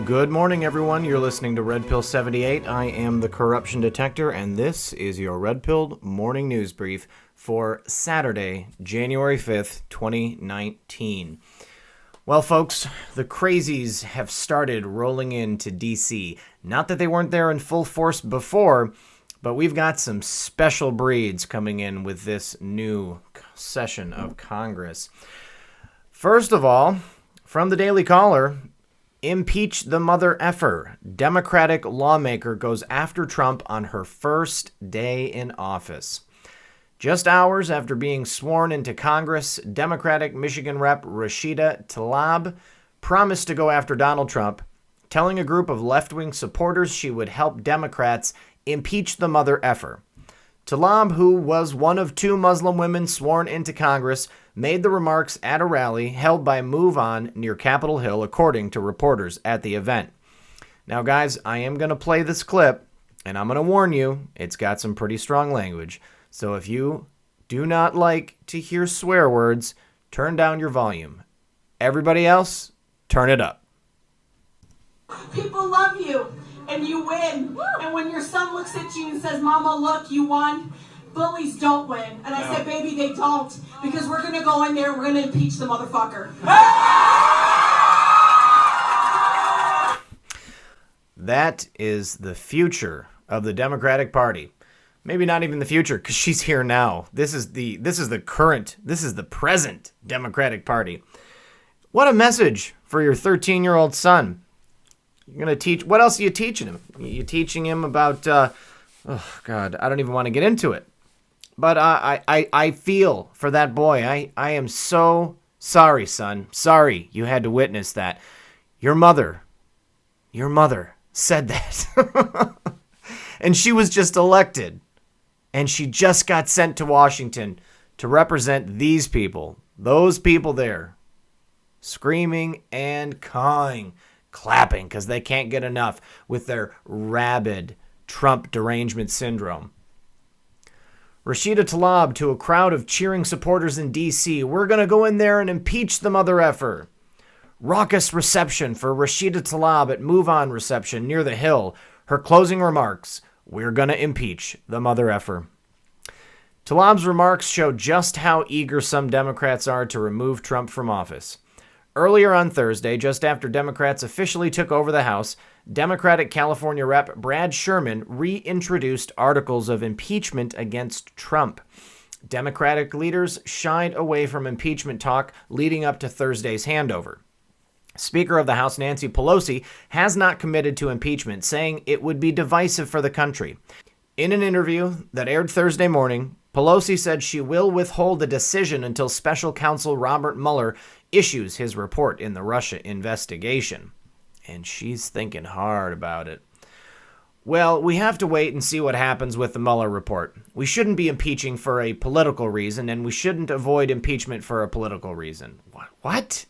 Good morning, everyone. You're listening to Red Pill 78. I am the corruption detector, and this is your Red Pill morning news brief for Saturday, January 5th, 2019. Well, folks, the crazies have started rolling into D.C. Not that they weren't there in full force before, but we've got some special breeds coming in with this new session of Congress. First of all, from the Daily Caller, impeach the mother effer. Democratic lawmaker goes after Trump on her first day in office. Just hours after being sworn into Congress, Democratic Michigan Rep. Rashida Tlaib promised to go after Donald Trump, telling a group of left-wing supporters she would help Democrats impeach the mother effer. Tlaib, who was one of two Muslim women sworn into Congress, made the remarks at a rally held by Move On near Capitol Hill, according to reporters at the event. Now, guys, I am going to play this clip, and I'm going to warn you, it's got some pretty strong language. So if you do not like to hear swear words, turn down your volume. Everybody else, turn it up. People love you, and you win. And when your son looks at you and says, "Mama, look, you won," bullies don't win. And I said, "Baby, they don't, because we're going to go in there and we're going to impeach the motherfucker." That is the future of the Democratic Party. Maybe not even the future, because she's here now. This is the present Democratic Party. What a message for your 13-year-old son. You're going to teach, what else are you teaching him? You're teaching him about, oh God, I don't even want to get into it. But I feel for that boy. I am so sorry, son. Sorry you had to witness that. Your mother said that. And she was just elected. And she just got sent to Washington to represent these people. Those people there. Screaming and cawing. Clapping because they can't get enough with their rabid Trump derangement syndrome. Rashida Tlaib to a crowd of cheering supporters in D.C. "We're going to go in there and impeach the mother effer." Raucous reception for Rashida Tlaib at Move On reception near the Hill. Her closing remarks: "We're going to impeach the mother effer." Tlaib's remarks show just how eager some Democrats are to remove Trump from office. Earlier on Thursday, just after Democrats officially took over the House, Democratic California Rep. Brad Sherman reintroduced articles of impeachment against Trump. Democratic leaders shied away from impeachment talk leading up to Thursday's handover. Speaker of the House Nancy Pelosi has not committed to impeachment, saying it would be divisive for the country. In an interview that aired Thursday morning, Pelosi said she will withhold the decision until special counsel Robert Mueller issues his report in the Russia investigation. And she's thinking hard about it. Well, we have to wait and see what happens with the Mueller report. We shouldn't be impeaching for a political reason, and we shouldn't avoid impeachment for a political reason. What?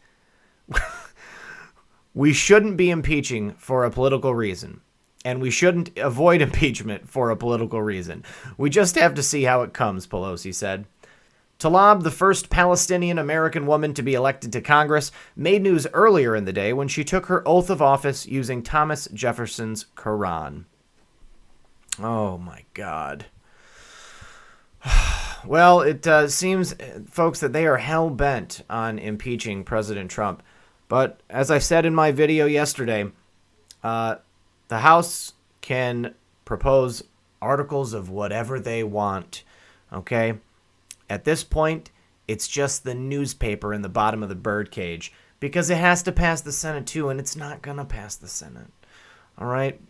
We shouldn't be impeaching for a political reason, and we shouldn't avoid impeachment for a political reason. We just have to see how it comes, Pelosi said. Tlaib, the first Palestinian-American woman to be elected to Congress, made news earlier in the day when she took her oath of office using Thomas Jefferson's Quran. Oh, my God. Well, it seems, folks, that they are hell-bent on impeaching President Trump. But as I said in my video yesterday, the House can propose articles of whatever they want, okay? At this point, it's just the newspaper in the bottom of the birdcage because it has to pass the Senate too, and it's not going to pass the Senate. All right?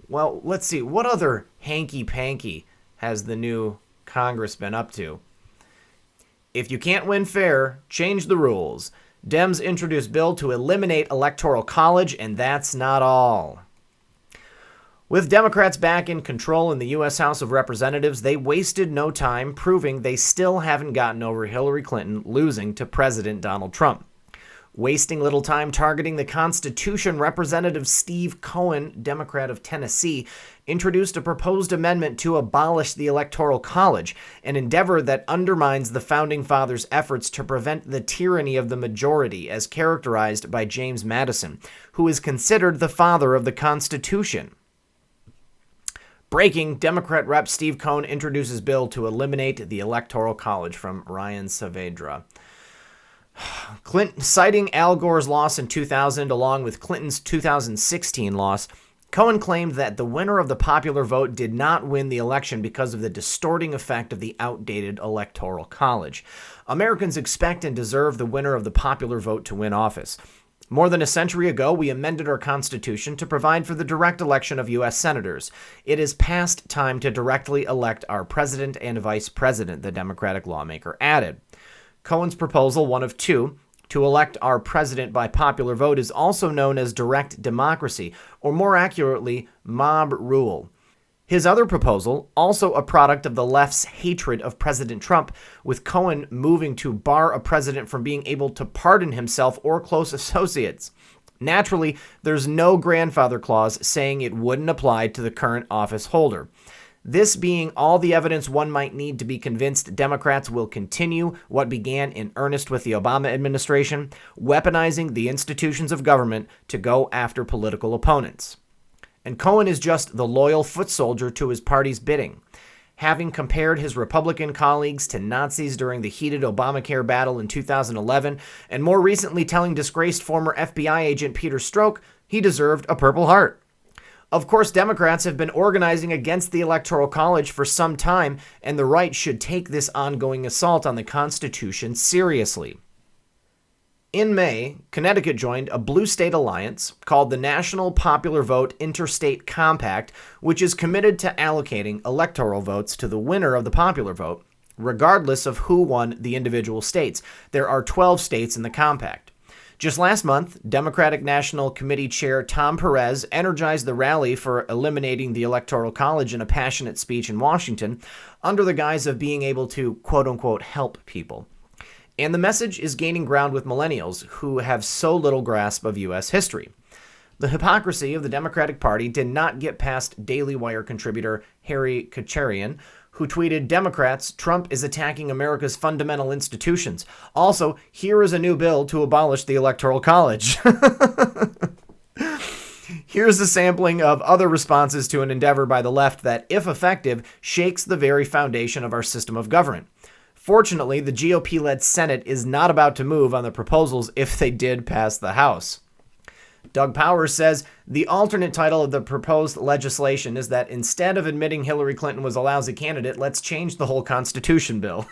Well, let's see. What other hanky-panky has the new Congress been up to? If you can't win fair, change the rules. Dems introduce bill to eliminate Electoral College, and that's not all. With Democrats back in control in the U.S. House of Representatives, they wasted no time proving they still haven't gotten over Hillary Clinton losing to President Donald Trump. Wasting little time targeting the Constitution, Representative Steve Cohen, Democrat of Tennessee, introduced a proposed amendment to abolish the Electoral College, an endeavor that undermines the Founding Fathers' efforts to prevent the tyranny of the majority as characterized by James Madison, who is considered the father of the Constitution. Breaking, Democrat Rep. Steve Cohen introduces bill to eliminate the Electoral College, from Ryan Saavedra. Clinton, citing Al Gore's loss in 2000 along with Clinton's 2016 loss, Cohen claimed that the winner of the popular vote did not win the election because of the distorting effect of the outdated Electoral College. Americans expect and deserve the winner of the popular vote to win office. More than a century ago, we amended our Constitution to provide for the direct election of U.S. senators. It is past time to directly elect our president and vice president, the Democratic lawmaker added. Cohen's proposal, one of two, to elect our president by popular vote, is also known as direct democracy, or more accurately, mob rule. His other proposal, also a product of the left's hatred of President Trump, with Cohen moving to bar a president from being able to pardon himself or close associates. Naturally, there's no grandfather clause saying it wouldn't apply to the current office holder. This being all the evidence one might need to be convinced Democrats will continue what began in earnest with the Obama administration, weaponizing the institutions of government to go after political opponents. And Cohen is just the loyal foot soldier to his party's bidding. Having compared his Republican colleagues to Nazis during the heated Obamacare battle in 2011, and more recently telling disgraced former FBI agent Peter Strzok he deserved a Purple Heart. Of course, Democrats have been organizing against the Electoral College for some time, and the right should take this ongoing assault on the Constitution seriously. In May, Connecticut joined a blue state alliance called the National Popular Vote Interstate Compact, which is committed to allocating electoral votes to the winner of the popular vote, regardless of who won the individual states. There are 12 states in the compact. Just last month, Democratic National Committee Chair Tom Perez energized the rally for eliminating the Electoral College in a passionate speech in Washington under the guise of being able to, quote-unquote, help people. And the message is gaining ground with millennials who have so little grasp of U.S. history. The hypocrisy of the Democratic Party did not get past Daily Wire contributor Harry Kacharian, who tweeted, "Democrats, Trump is attacking America's fundamental institutions. Also, here is a new bill to abolish the Electoral College." Here's a sampling of other responses to an endeavor by the left that, if effective, shakes the very foundation of our system of government. Fortunately, the GOP-led Senate is not about to move on the proposals if they did pass the House. Doug Powers says the alternate title of the proposed legislation is that instead of admitting Hillary Clinton was a lousy candidate, let's change the whole Constitution bill.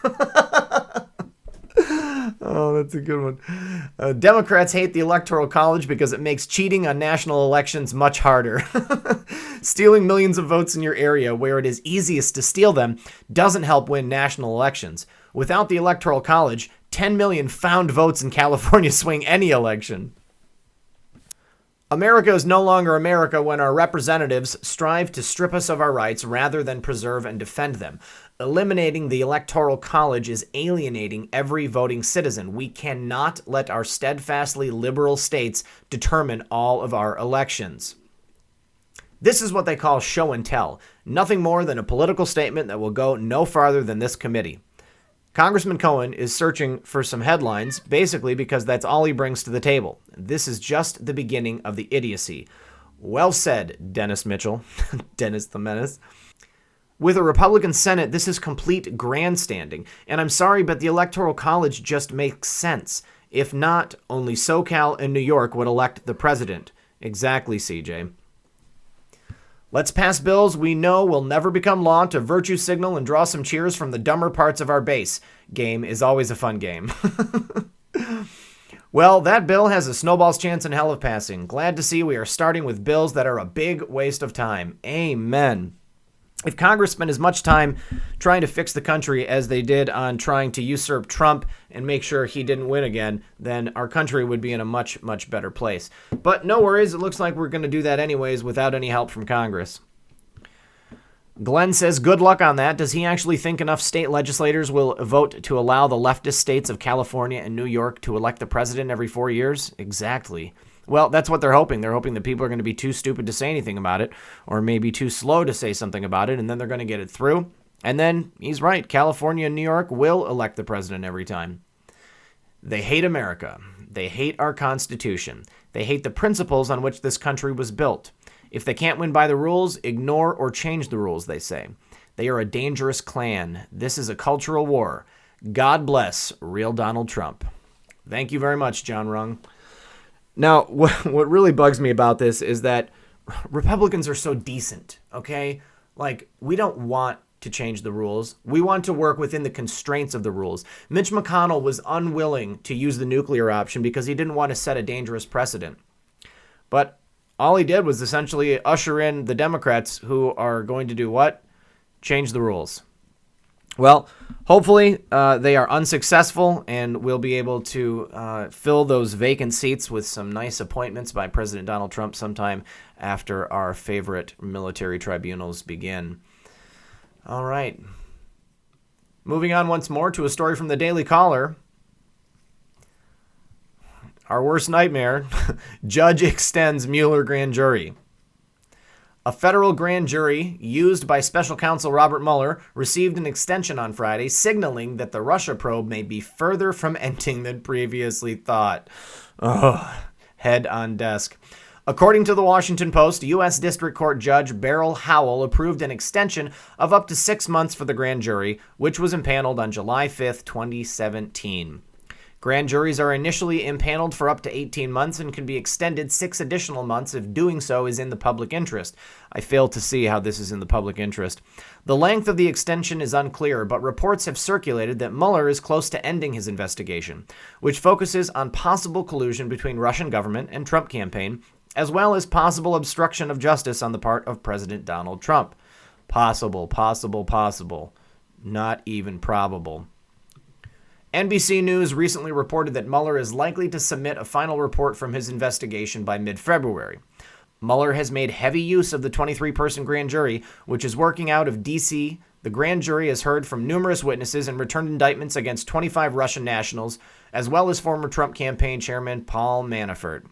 Oh, that's a good one. Democrats hate the Electoral College because it makes cheating on national elections much harder. Stealing millions of votes in your area where it is easiest to steal them doesn't help win national elections. Without the Electoral College, 10 million found votes in California swing any election. America is no longer America when our representatives strive to strip us of our rights rather than preserve and defend them. Eliminating the Electoral College is alienating every voting citizen. We cannot let our steadfastly liberal states determine all of our elections. This is what they call show and tell, nothing more than a political statement that will go no farther than this committee. Congressman Cohen is searching for some headlines, basically because that's all he brings to the table. This is just the beginning of the idiocy. Well said, Dennis Mitchell. Dennis the Menace. With a Republican Senate, this is complete grandstanding. And I'm sorry, but the Electoral College just makes sense. If not, only SoCal and New York would elect the president. Exactly, CJ. Let's pass bills we know will never become law to virtue signal and draw some cheers from the dumber parts of our base. Game is always a fun game. Well, that bill has a snowball's chance in hell of passing. Glad to see we are starting with bills that are a big waste of time. Amen. If Congress spent as much time trying to fix the country as they did on trying to usurp Trump and make sure he didn't win again, then our country would be in a much, much better place. But no worries, it looks like we're going to do that anyways without any help from Congress. Glenn says, good luck on that. Does he actually think enough state legislators will vote to allow the leftist states of California and New York to elect the president every 4 years? Exactly. Well, that's what they're hoping. They're hoping that people are going to be too stupid to say anything about it, or maybe too slow to say something about it, and then they're going to get it through. And then he's right. California and New York will elect the president every time. They hate America. They hate our Constitution. They hate the principles on which this country was built. If they can't win by the rules, ignore or change the rules, they say. They are a dangerous clan. This is a cultural war. God bless real Donald Trump. Thank you very much, John Rung. Now, what really bugs me about this is that Republicans are so decent, okay? Like, we don't want to change the rules. We want to work within the constraints of the rules. Mitch McConnell was unwilling to use the nuclear option because he didn't want to set a dangerous precedent. But all he did was essentially usher in the Democrats who are going to do what? Change the rules. Well, hopefully they are unsuccessful and we'll be able to fill those vacant seats with some nice appointments by President Donald Trump sometime after our favorite military tribunals begin. All right. Moving on once more to a story from the Daily Caller. Our worst nightmare, judge extends Mueller grand jury. A federal grand jury used by special counsel Robert Mueller received an extension on Friday, signaling that the Russia probe may be further from ending than previously thought. Oh, head on desk. According to the Washington Post, U.S. District Court Judge Beryl Howell approved an extension of up to 6 months for the grand jury, which was impaneled on July 5th, 2017. Grand juries are initially impaneled for up to 18 months and can be extended 6 additional months if doing so is in the public interest. I fail to see how this is in the public interest. The length of the extension is unclear, but reports have circulated that Mueller is close to ending his investigation, which focuses on possible collusion between Russian government and Trump campaign, as well as possible obstruction of justice on the part of President Donald Trump. Possible. Not even probable. NBC News recently reported that Mueller is likely to submit a final report from his investigation by mid-February. Mueller has made heavy use of the 23-person grand jury, which is working out of D.C. The grand jury has heard from numerous witnesses and returned indictments against 25 Russian nationals, as well as former Trump campaign chairman Paul Manafort.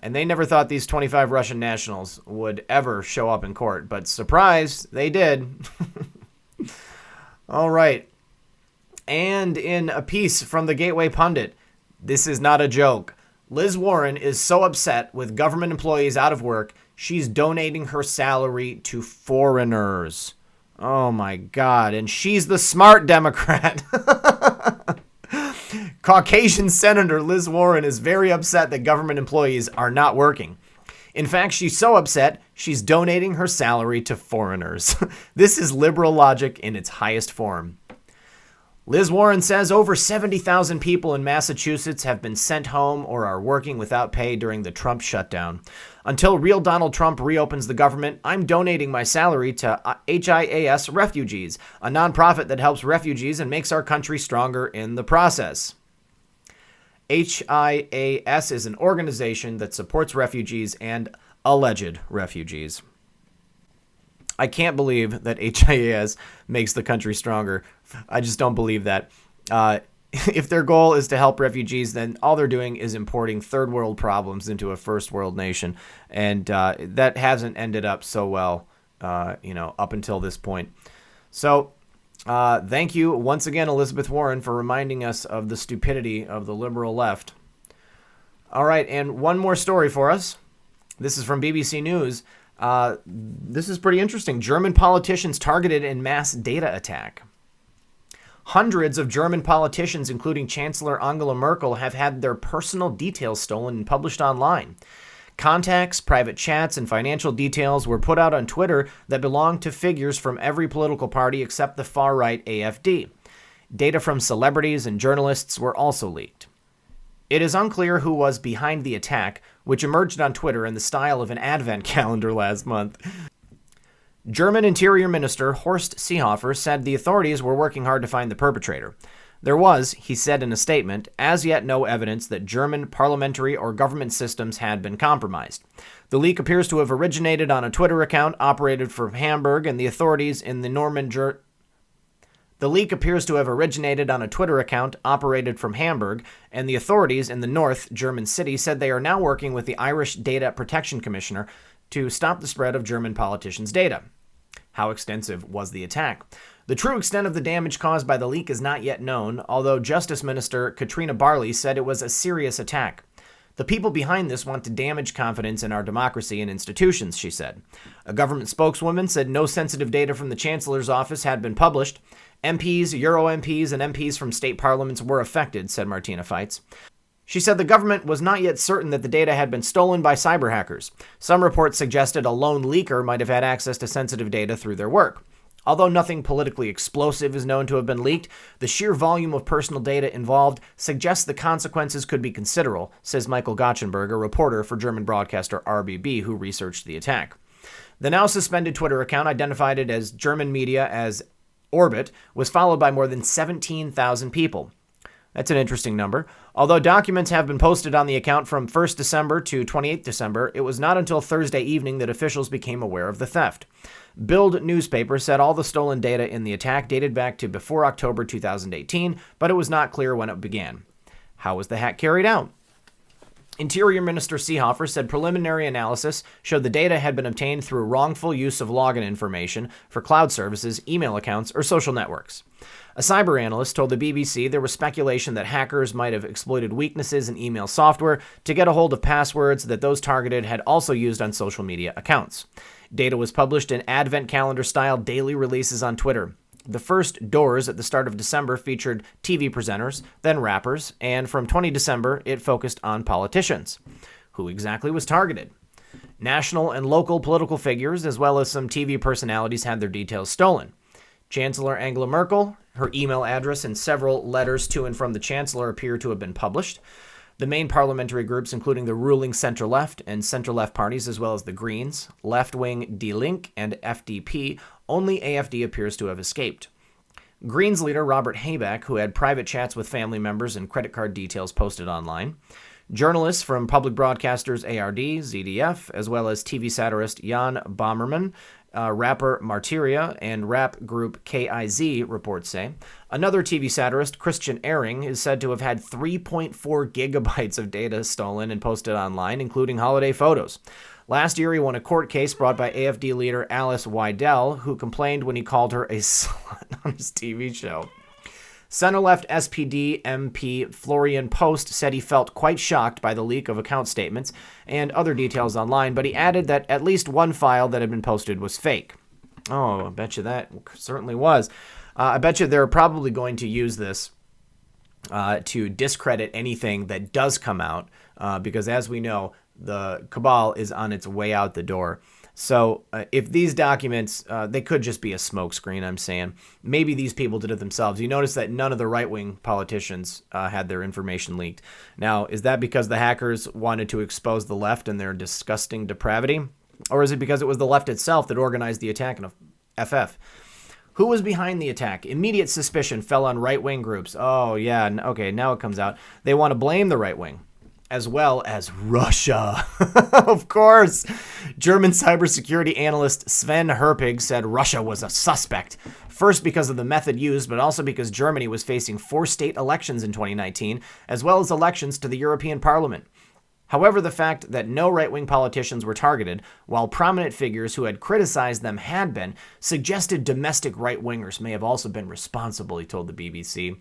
And they never thought these 25 Russian nationals would ever show up in court, but surprise, they did. All right. And in a piece from the Gateway Pundit, this is not a joke. Liz Warren is so upset with government employees out of work, she's donating her salary to foreigners. Oh my God. And she's the smart Democrat. Caucasian Senator Liz Warren is very upset that government employees are not working. In fact, she's so upset, she's donating her salary to foreigners. This is liberal logic in its highest form. Liz Warren says over 70,000 people in Massachusetts have been sent home or are working without pay during the Trump shutdown. Until real Donald Trump reopens the government, I'm donating my salary to HIAS Refugees, a nonprofit that helps refugees and makes our country stronger in the process. HIAS is an organization that supports refugees and alleged refugees. I can't believe that HIAS makes the country stronger. I just don't believe that. If their goal is to help refugees, then all they're doing is importing third world problems into a first world nation. And that hasn't ended up so well, up until this point. So thank you once again, Elizabeth Warren, for reminding us of the stupidity of the liberal left. All right, and one more story for us. This is from BBC News. This is pretty interesting. German politicians targeted in mass data attack. Hundreds of German politicians, including Chancellor Angela Merkel, have had their personal details stolen and published online. Contacts, private chats, and financial details were put out on Twitter that belonged to figures from every political party except the far-right AfD. Data from celebrities and journalists were also leaked. It is unclear who was behind the attack, which emerged on Twitter in the style of an advent calendar last month. German Interior Minister Horst Seehofer said the authorities were working hard to find the perpetrator. There was, he said in a statement, as yet no evidence that German parliamentary or government systems had been compromised. The leak appears to have originated on a Twitter account operated from Hamburg, and the authorities in the North German city said they are now working with the Irish Data Protection Commissioner to stop the spread of German politicians' data. How extensive was the attack? The true extent of the damage caused by the leak is not yet known, although Justice Minister Katrina Barley said it was a serious attack. The people behind this want to damage confidence in our democracy and institutions, she said. A government spokeswoman said no sensitive data from the Chancellor's office had been published. MPs, Euro MPs, and MPs from state parliaments were affected, said Martina Feitz. She said the government was not yet certain that the data had been stolen by cyber hackers. Some reports suggested a lone leaker might have had access to sensitive data through their work. Although nothing politically explosive is known to have been leaked, the sheer volume of personal data involved suggests the consequences could be considerable, says Michael Gotchenberg, a reporter for German broadcaster RBB who researched the attack. The now suspended Twitter account, identified as German media as Orbit, was followed by more than 17,000 people. That's an interesting number. Although documents have been posted on the account from 1st December to 28th December, it was not until Thursday evening that officials became aware of the theft. Bild newspaper said all the stolen data in the attack dated back to before October 2018, but it was not clear when it began. How was the hack carried out? Interior Minister Seehofer said preliminary analysis showed the data had been obtained through wrongful use of login information for cloud services, email accounts, or social networks. A cyber analyst told the BBC there was speculation that hackers might have exploited weaknesses in email software to get a hold of passwords that those targeted had also used on social media accounts. Data was published in advent calendar-style daily releases on Twitter. The first doors at the start of December featured TV presenters, then rappers, and from 20 December, it focused on politicians. Who exactly was targeted? National and local political figures, as well as some TV personalities, had their details stolen. Chancellor Angela Merkel, her email address, and several letters to and from the Chancellor appear to have been published. The main parliamentary groups, including the ruling center-left and center-left parties, as well as the Greens, left-wing Die Linke, and FDP, only AfD appears to have escaped. Greens leader Robert Habeck, who had private chats with family members and credit card details posted online. Journalists from public broadcasters ARD, ZDF, as well as TV satirist Jan Bommerman, rapper Martyria, and rap group KIZ, reports say. Another TV satirist, Christian Ehring, is said to have had 3.4 gigabytes of data stolen and posted online, including holiday photos. Last year, he won a court case brought by AfD leader Alice Weidel, who complained when he called her a slut on his TV show. Center-left SPD MP Florian Post said he felt quite shocked by the leak of account statements and other details online, but he added that at least one file that had been posted was fake. Oh, I bet you that certainly was. I bet you they're probably going to use this to discredit anything that does come out, because as we know, the cabal is on its way out the door. So if these documents, they could just be a smokescreen, I'm saying. Maybe these people did it themselves. You notice that none of the right-wing politicians had their information leaked. Now, is that because the hackers wanted to expose the left and their disgusting depravity? Or is it because it was the left itself that organized the attack in FF? Who was behind the attack? Immediate suspicion fell on right-wing groups. Oh, yeah, okay, now it comes out. They want to blame the right-wing, as well as Russia. Of course. German cybersecurity analyst Sven Herpig said Russia was a suspect. First because of the method used, but also because Germany was facing 4 state elections in 2019, as well as elections to the European Parliament. However, the fact that no right-wing politicians were targeted, while prominent figures who had criticized them had been, suggested domestic right-wingers may have also been responsible, he told the BBC.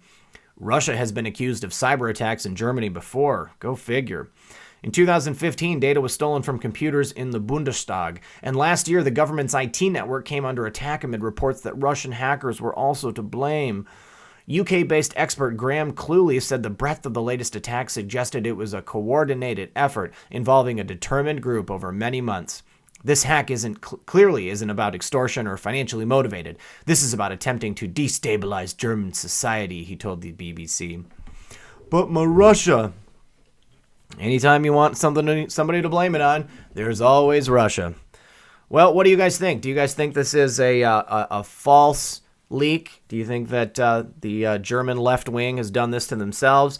Russia has been accused of cyber attacks in Germany before. Go figure. In 2015, data was stolen from computers in the Bundestag, and last year the government's IT network came under attack amid reports that Russian hackers were also to blame. UK-based expert Graham Cluley said the breadth of the latest attack suggested it was a coordinated effort involving a determined group over many months. This hack clearly isn't about extortion or financially motivated. This is about attempting to destabilize German society, he told the BBC. But my Russia. Anytime you want somebody to blame it on, there's always Russia. Well, what do you guys think? Do you guys think this is a false leak? Do you think that the German left wing has done this to themselves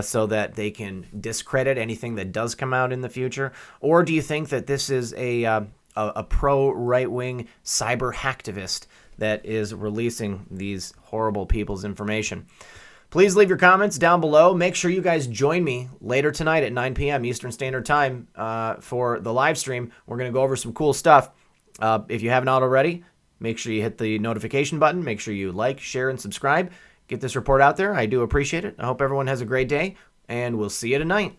so that they can discredit anything that does come out in the future? Or do you think that this is a pro-right-wing cyber hacktivist that is releasing these horrible people's information? Please leave your comments down below. Make sure you guys join me later tonight at 9 p.m. Eastern Standard Time for the live stream. We're going to go over some cool stuff. If you have not already, make sure you hit the notification button. Make sure you like, share, and subscribe. Get this report out there. I do appreciate it. I hope everyone has a great day, and we'll see you tonight.